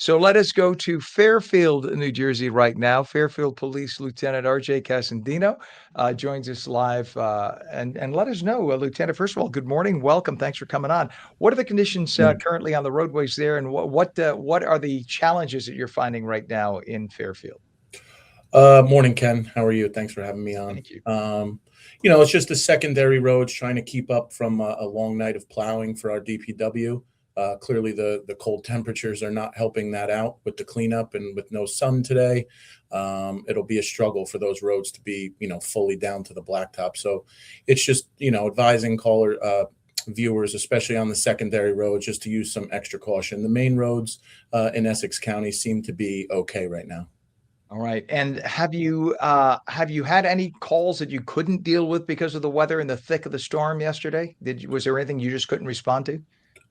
So let us go to Fairfield, New Jersey right now. Fairfield Police Lieutenant RJ Casendino joins us live and let us know, Lieutenant. First of all, good morning, welcome, thanks for coming on. What are the conditions currently on the roadways there, and what are the challenges that you're finding right now in Fairfield? Morning, Ken. How are you? Thanks for having me on. Thank you. It's just the secondary roads trying to keep up from a long night of plowing for our DPW. Clearly, the cold temperatures are not helping that out with the cleanup, and with no sun today, it'll be a struggle for those roads to be, fully down to the blacktop. So it's just, advising viewers, especially on the secondary roads, just to use some extra caution. The main roads in Essex County seem to be okay right now. All right. And have you had any calls that you couldn't deal with because of the weather in the thick of the storm yesterday? Was there anything you just couldn't respond to?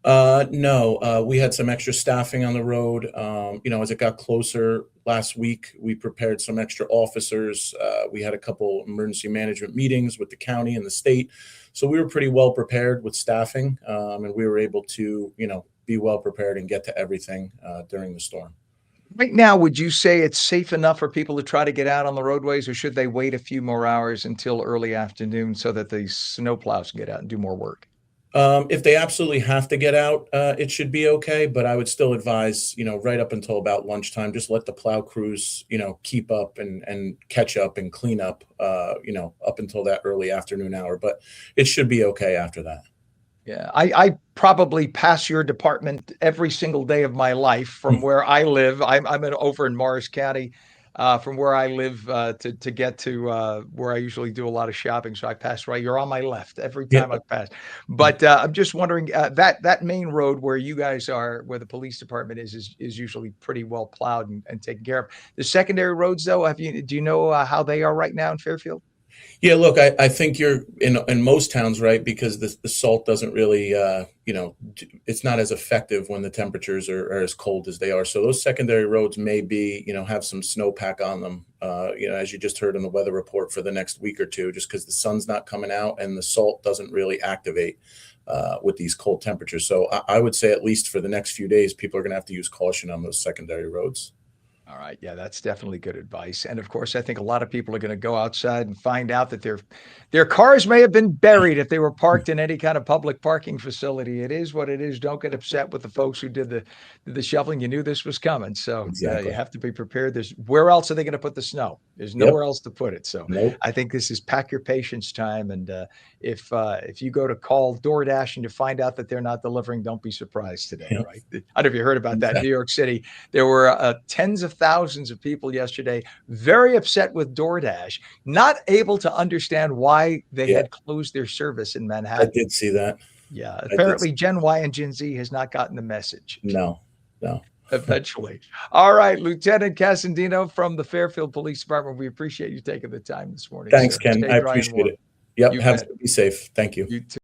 No, we had some extra staffing on the road. As it got closer last week, we prepared some extra officers. We had a couple emergency management meetings with the county and the state. So we were pretty well prepared with staffing, and we were able to, be well prepared and get to everything during the storm. Right now, would you say it's safe enough for people to try to get out on the roadways, or should they wait a few more hours until early afternoon so that the snowplows can get out and do more work? If they absolutely have to get out, it should be okay. But I would still advise, right up until about lunchtime, just let the plow crews, keep up and catch up and clean up, up until that early afternoon hour. But it should be okay after that. Yeah, I probably pass your department every single day of my life from where I live. Over in Morris County, from where I live to get to where I usually do a lot of shopping. So I pass right. You're on my left every Yeah. time I pass. But I'm just wondering that main road where you guys are, where the police department is usually pretty well plowed and taken care of. The secondary roads, though, do you know how they are right now in Fairfield? Yeah, look, I think you're in most towns, right? Because the salt doesn't really, it's not as effective when the temperatures are as cold as they are. So those secondary roads may be, have some snowpack on them, as you just heard in the weather report for the next week or two, just because the sun's not coming out and the salt doesn't really activate with these cold temperatures. So I would say at least for the next few days, people are going to have to use caution on those secondary roads. All right. Yeah, that's definitely good advice. And of course, I think a lot of people are going to go outside and find out that their cars may have been buried if they were parked in any kind of public parking facility. It is what it is. Don't get upset with the folks who did the shoveling. You knew this was coming. So Exactly. you have to be prepared. Where else are they going to put the snow? There's nowhere else to put it. So Nope. I think this is pack your patience time. And if you go to call DoorDash and you find out that they're not delivering, don't be surprised today, Yep. right? I don't know if you heard about that in New York City. There were tens of thousands of people yesterday very upset with DoorDash, not able to understand why they Yeah, had closed their service in I Manhattan. did see that. Yeah, I did. apparently Gen Y and Gen Z has not gotten the message. No, no. Eventually. All right, Lieutenant Casendino from the Fairfield Police Department. We appreciate you taking the time this morning, Thanks, sir. Ken. Stay I dry and appreciate warm. it. Yep. You bet. Be safe. Thank you. You too.